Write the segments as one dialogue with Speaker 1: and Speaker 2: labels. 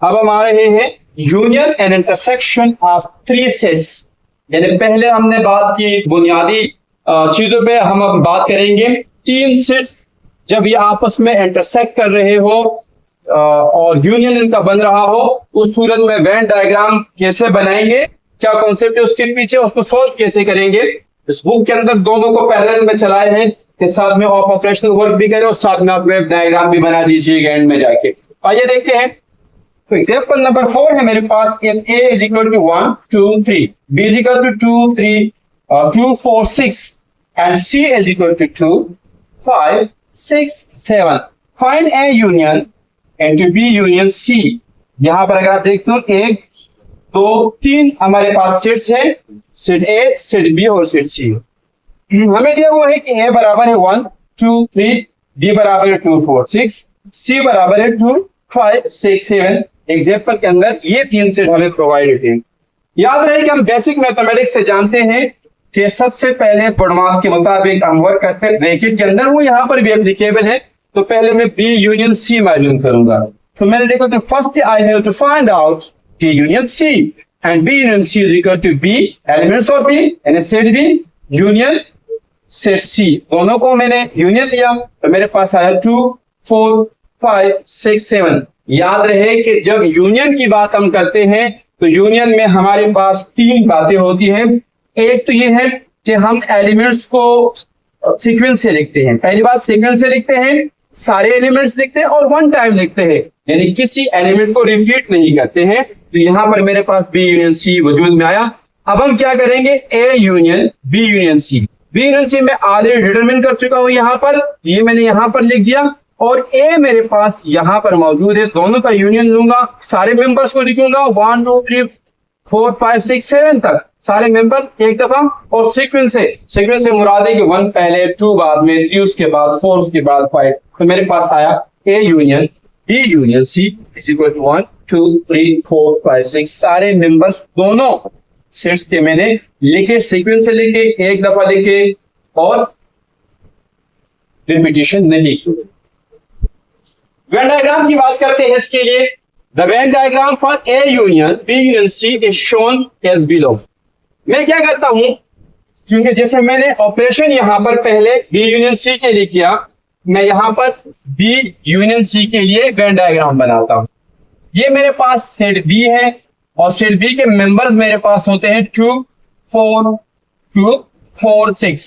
Speaker 1: अब हम आ रहे हैं union and intersection of three sets. यानी पहले हमने बात की बुनियादी चीजों पे, हम अब बात करेंगे तीन सेट जब ये आपस में इंटरसेक्ट कर रहे हो और यूनियन इनका बन रहा हो, उस सूरत में वेन डायग्राम कैसे बनाएंगे, क्या कॉन्सेप्ट है उसके पीछे, उसको सोल्व कैसे करेंगे। इस बुक के अंदर दोनों को पैरेलल में चलाए हैं कि साथ में आप ऑपरेशनल वर्क भी करें और साथ में आप वेब डायग्राम भी बना दीजिएगा एंड में जाके। आइए देखते हैं। तो एग्जांपल नंबर 4 है मेरे पास, if a is equal to 1 2 3, b is equal to 2 3 2 4 6 and c is equal to 2 5 6 7, find a union into b union c। यहां पर अगर आप देखते हो 1 2 3 हमारे पास सेट्स हैं, सेट a, सेट b और सेट c। हमें दिया हुआ है कि a बराबर है 1 2 3, b बराबर है 2 4 6, c बराबर है 2 5 6 7। एग्जाम्पल के अंदर ये तीन सेट हमें प्रोवाइडेड है। याद रहे कि हम बेसिक मैथमेटिक्स से जानते हैं कि सबसे पहले बॉडमास के मुताबिक हम वर्क करते हैं ब्रैकेट के अंदर, वो यहाँ पर भी एप्लीकेबल है। तो पहले मैं बी यूनियन सी मालूम करूंगा। तो मैंने देखा कि first I have to find out कि union C and B union C is equal to B elements of B यानी set B union set C. दोनों को मैंने यूनियन लिया तो मेरे पास आया 2 4 5 6 7। याद रहे कि जब यूनियन की बात हम करते हैं तो यूनियन में हमारे पास तीन बातें होती हैं। एक तो ये है कि हम एलिमेंट्स को सीक्वेंस से लिखते हैं। पहली बात सीक्वेंस से लिखते हैं, सारे एलिमेंट्स लिखते हैं और वन टाइम लिखते हैं, यानी किसी एलिमेंट को रिपीट नहीं करते हैं। तो यहां पर मेरे पास बी यूनियन सी वजूद में आया। अब हम क्या करेंगे, A union B union C. B union C मैं ऑलरेडी डिटरमिन कर चुका हूं, यहां पर ये मैंने यहां पर लिख दिया और ए मेरे पास यहां पर मौजूद है। दोनों का यूनियन लूंगा, सारे मेंबर्स को लिखूंगा 1 2 3 4 5 6 7 तक सारे मेंबर एक दफा। और सीक्वेंस से मुराद है कि 1 पहले 2 बाद में 3 उसके बाद 4 उसके बाद 5। तो मेरे पास आया A union B union C is equal to 1 2 3 4 5 6। सारे मेंबर्स दोनों सेट्स के मैंने लिखे, सीक्वेंस से लिखे, एक दफा लिखे और रिपीटिशन नहीं की। वेन डायग्राम की बात करते हैं इसके लिए। The Venn diagram for A union B union C is shown as below. मैं क्या करता हूं, क्योंकि जैसे मैंने ऑपरेशन यहां पर पहले बी यूनियन सी के लिए किया, मैं यहां पर बी यूनियन सी के लिए वेन डायग्राम बनाता हूं। ये मेरे पास सेट बी है और सेट बी के मेंबर्स मेरे पास होते हैं 2 4 2 4 6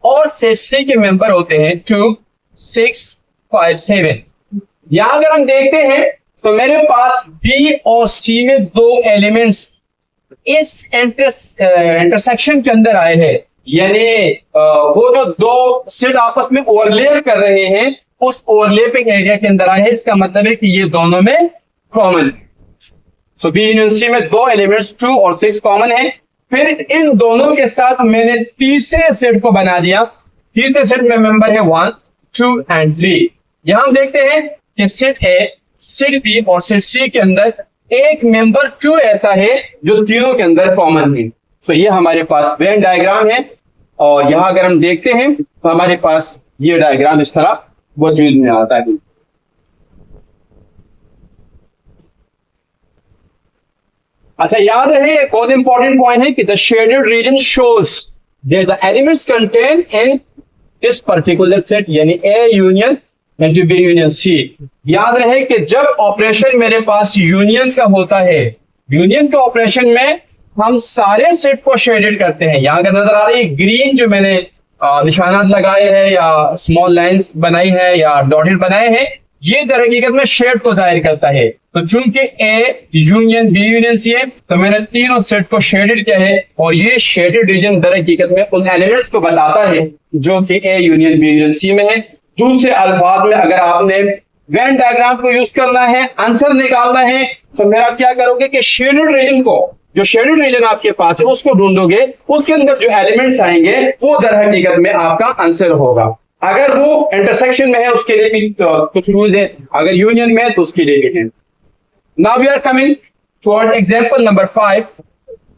Speaker 1: और सेट सी के मेंबर होते हैं 2 6 5 7। यहां अगर हम देखते हैं तो मेरे पास बी और सी में दो एलिमेंट्स इस इंटरसेक्शन के अंदर आए हैं, यानी वो जो दो सेट आपस में ओवरलैप कर रहे हैं उस ओवरलैपिंग एरिया के अंदर आए हैं। इसका मतलब है कि ये दोनों में कॉमन है। सो बी यूनियन सी में दो एलिमेंट्स 2 और 6 कॉमन है। फिर इन दोनों के साथ मैंने तीसरे सेट को बना दिया। तीसरे सेट में मेंबर है 1 2 एंड 3। यहां हम देखते हैं कि सेट ए, सेट बी और सेट सी के अंदर एक मेंबर 2 ऐसा है जो तीनों के अंदर कॉमन है। तो ये हमारे पास वेन डायग्राम है और यहां अगर हम देखते हैं तो हमारे पास ये डायग्राम इस तरह वजूद में आता है। अच्छा, याद रहे एक बहुत इंपॉर्टेंट पॉइंट है कि the shaded region shows that the elements contain in this particular set, यानी A union and B union C. याद रहे कि जब ऑपरेशन मेरे पास यूनियन का होता है, यूनियन के ऑपरेशन में हम सारे सेट को शेडेड करते हैं। यहां अगर नजर आ रही है ग्रीन जो मैंने निशानात लगाए हैं या स्मॉल लाइंस बनाई है या डॉटेड बनाए हैं, ये दर हकीकत में शेड को जाहिर करता है। तो चूंकि A union B union C है तो मैंने तीनों सेट को शेडेड किया है और ये शेडेड रीजन दर हकीकत में उन एलिमेंट्स को बताता है जो कि A union B union C में है। दूसरे अल्फाज में अगर आपने वेन डायग्राम को यूज करना है, आंसर निकालना है, तो मेरा क्या करोगे कि शेडेड रीजन को, जो शेडेड रीजन आपके पास है उसको ढूंढोगे, उसके अंदर जो एलिमेंट्स आएंगे वो दर हकीकत में आपका आंसर होगा। अगर वो इंटरसेक्शन में है उसके लिए भी कुछ रूल्स है, अगर यूनियन में है तो उसके लिए भी है। Now we are coming toward example number 5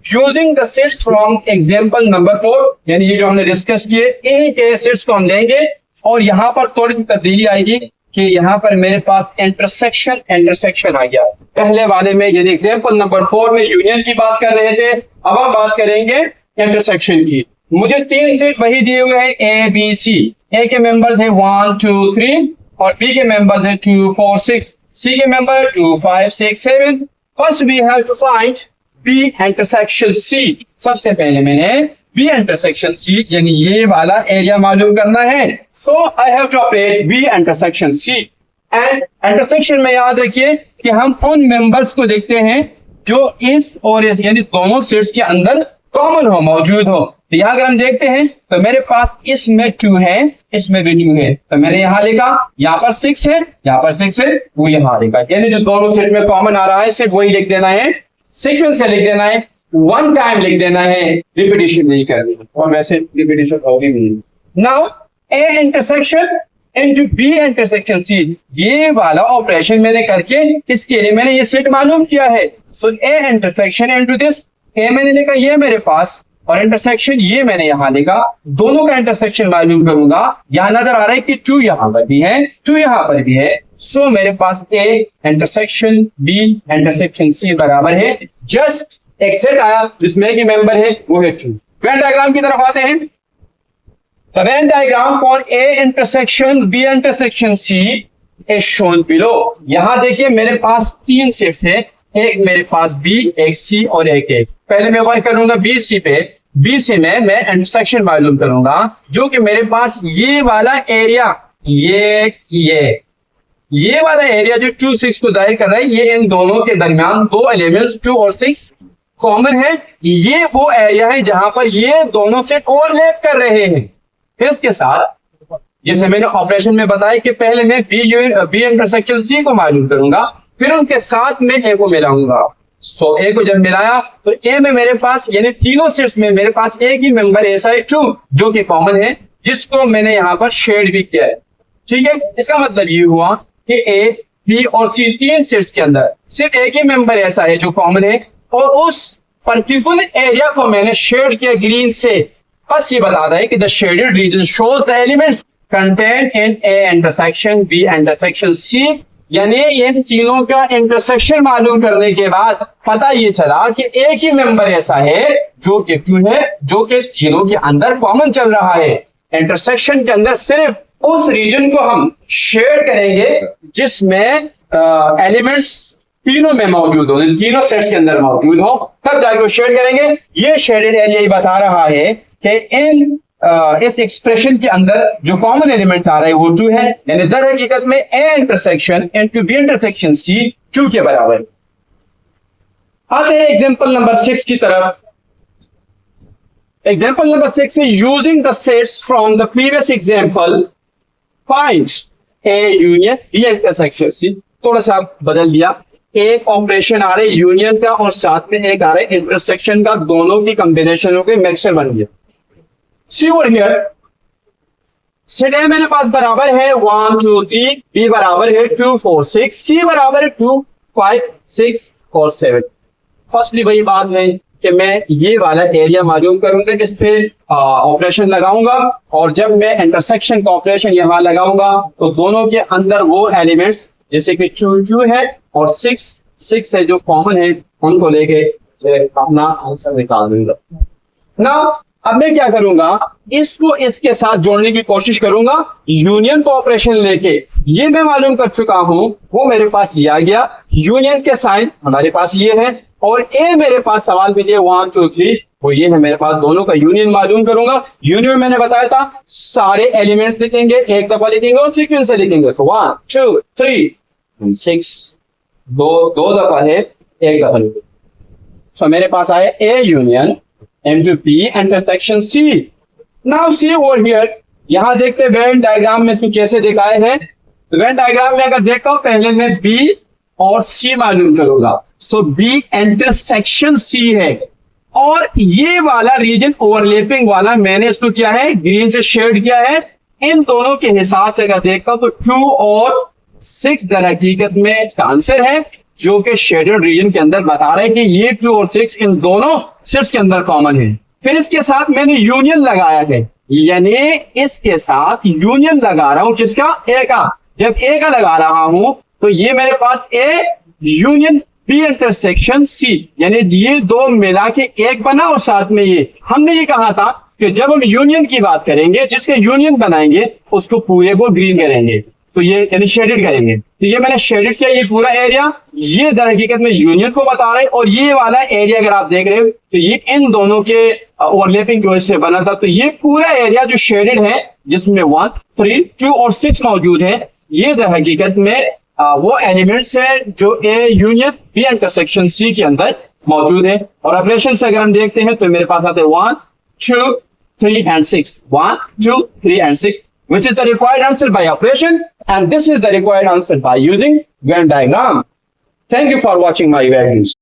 Speaker 1: using the sets from example number 4। यानी ये जो हमने डिस्कस किए इन्हीं के सेट्स को हम लेंगे और यहां पर थोड़ी सी तब्दीली आएगी कि यहाँ पर मेरे पास इंटरसेक्शन आ गया। पहले वाले में यानी एग्जांपल नंबर 4 में यूनियन की बात कर रहे थे, अब हम बात करेंगे इंटरसेक्शन की। मुझे 3 सेट वही दिए हुए हैं ए बी सी। ए के मेंबर्स है 1 2 3 और बी के मेंबर्स है 2 4 6, सी के मेंबर है 2 5 6 7। First we have to find B intersection C. सबसे पहले मैंने बी इंटरसेक्शन सी यानी ये वाला एरिया मालूम करना है। So I have to operate B intersection C. And intersection में याद रखिए कि हम उन मेंबर्स को देखते हैं जो इस और इस यानी दोनों सेट्स के अंदर कॉमन हो, मौजूद हो। तो यहाँ अगर हम देखते हैं तो मेरे पास इसमें 2 है, इसमें भी 2 है, तो मैंने यहाँ लिखा, यहाँ पर 6 है, यहाँ पर 6 है, वो यहाँ लिखा, यानी जो दोनों सेट में कॉमन आ रहा है सिर्फ वही लिख देना है, सीक्वेंस से लिख देना है, 1 टाइम लिख देना है, रिपीटिशन नहीं करनी, और वैसे रिपीटिशन होगी नहीं। Now A intersection into B intersection C, ये वाला ऑपरेशन मैंने करके इसके लिए मैंने ये सेट मालूम किया है। सो ए इंटरसेक्शन इनटू दिस, ए मैंने लिखा ये मेरे पास, और इंटरसेक्शन ये मैंने यहां लिखा, दोनों का इंटरसेक्शन मालूम करूंगा। यहां नजर आ रहा है कि 2 यहां पर भी है, 2 यहां पर भी है। सो मेरे पास A intersection B intersection C बराबर है, जस्ट एक सेट आया जिसमें कि मेंबर है वो है 2। वेन डायग्राम की तरफ आते हैं। The Venn diagram for A intersection B intersection C is shown below। यहां देखिए मेरे पास 3 सेट्स है, एक मेरे पास B, एक C और एक A। पहले मैं वर्क करूंगा B C पे, B C में मैं इंटरसेक्शन मालूम करूंगा, जो कि मेरे पास ये वाला एरिया, ये वाला एरिया जो 2 6 को दायर कर रहा है, ये इन दोनों के दरमियान 2 एलिमेंट्स 2 और 6 कॉमन है। ये वो एरिया है जहां पर ये दोनों सेट ओवरलैप कर रहे हैं। फिर इसके साथ जैसे मैंने ऑपरेशन में बताया कि पहले मैं बी इंटरसेक्शन सी को मालूम करूंगा, फिर उनके साथ में ए को मिलाऊंगा। सो ए को जब मिलाया तो ए में मेरे पास यानी तीनों सेट्स में मेरे पास एक ही मेंबर ऐसा है 2 जो कि कॉमन है, जिसको मैंने यहां पर शेड भी किया है। ठीक है, इसका मतलब ये हुआ कि ए बी और सी 3 सेट्स के अंदर सिर्फ एक ही मेंबर ऐसा है जो कॉमन है, और उस पर्टिकुलर एरिया को मैंने शेड किया ग्रीन से। बस ये बता रहा है कि the shaded region shows the elements content in A intersection B intersection C, यानी इन तीनों का इंटरसेक्शन मालूम करने के बाद पता ये चला कि एक ही मेंबर ऐसा है जो कि 2 है, जो कि तीनों के अंदर कॉमन चल रहा है। इंटरसेक्शन के अंदर सिर्फ उस रीजन को हम शेड करेंगे जिसमें एलिमेंट्स तीनों में मौजूद हो, तीनों सेट्स के अंदर मौजूद हो, तब जाके वो शेड करेंगे। ये शेडेड एरिया ही बता रहा है कि इस एक्सप्रेशन के अंदर जो कॉमन एलिमेंट आ रहा है वो 2 है, यानी दर हकीकत में A intersection into B intersection C 2 के बराबर। आते हैं एग्जांपल नंबर 6 की तरफ। एग्जांपल नंबर 6 है using the sets from the previous example find A union B intersection C. थोड़ा सा बदल दिया, एक ऑपरेशन आ रहा है यूनियन का और साथ में एक आ रहा है इंटरसेक्शन का, दोनों की कॉम्बिनेशन होकर मिक्सचर बन गया। सी ओवर हियर सेट ए मेरे पास बराबर है 1 2 3, बी बराबर है 2 4 6, सी बराबर है 2 5 6 और 7। फर्स्टली वही बात है कि मैं ये वाला एरिया मालूम करूंगा, इस पे ऑपरेशन लगाऊंगा, और जब मैं इंटरसेक्शन का ऑपरेशन यहां लगाऊंगा तो दोनों के अंदर वो एलिमेंट्स जैसे कि 2 है और 6 है जो कॉमन है, उनको लेके अपना आंसर निकाल दूंगा। ना अब मैं क्या करूंगा, इसको इसके साथ जोड़ने की कोशिश करूंगा यूनियन को ऑपरेशन लेके। ये मैं मालूम कर चुका हूं, वो मेरे पास ये आ गया, यूनियन के साइन हमारे पास ये है, और ए मेरे पास सवाल में दिया 1 2 3, वो ये है मेरे पास, दोनों का यूनियन मालूम करूंगा। यूनियन मैंने बताया था सारे एलिमेंट्स लिखेंगे, एक दफा लिखेंगे और सीक्वेंस से लिखेंगे। 1 2 3 6, दो दफा है, एक दफा लिखेंगे। सो मेरे पास आया A union into B intersection C। Now see over here, यहां देखते हैं वेन डायग्राम में इसको कैसे दिखाए हैं। वेन डायग्राम में अगर देखता हूं पहले मैं B और C मालूम करूंगा। सो B इंटरसेक्शन C है, और ये वाला रीजन ओवरलैपिंग वाला मैंने इसको किया है ग्रीन से शेड किया है। इन दोनों के हिसाब से अगर देखता हूं तो 2 और 6 दर हकीकत में इसका आंसर है, जो कि शेडेड रीजन के अंदर बता रहा है कि ये 2 और 6 इन दोनों सेट्स के अंदर कॉमन है। फिर इसके साथ मैंने यूनियन लगाया है, यानी इसके साथ यूनियन लगा रहा हूं, किसका, ए का। जब ए का लगा रहा हूं तो ये मेरे पास A union B intersection C, यानी ये दो मिला के एक बना और साथ में ये। हमने ये कहा था कि जब हम यूनियन की बात करेंगे, जिसके यूनियन बनाएंगे उसको पूरे को ग्रीन करेंगे, तो ये यानी शेडेड करेंगे। तो ये मैंने शेडेड किया, ये पूरा एरिया, ये दर हकीकत में यूनियन को बता रहा है। और ये वाला एरिया अगर आप देख रहे हो तो ये इन दोनों के ओवरलैपिंग की वजह से बना था। तो ये पूरा एरिया जो शेडेड है, जिसमें 1, 3, 2 और 6 मौजूद है, ये दर हकीकत में वो एलिमेंट्स है जो A union B intersection C के अंदर मौजूद है। और ऑपरेशन से अगर हम देखते हैं तो मेरे पास आते हैं 1, 2, 3 and 6, 1, 2, 3 and 6, which is the required answer by operation, and this is the required answer by using Venn diagram. Thank you for watching my values.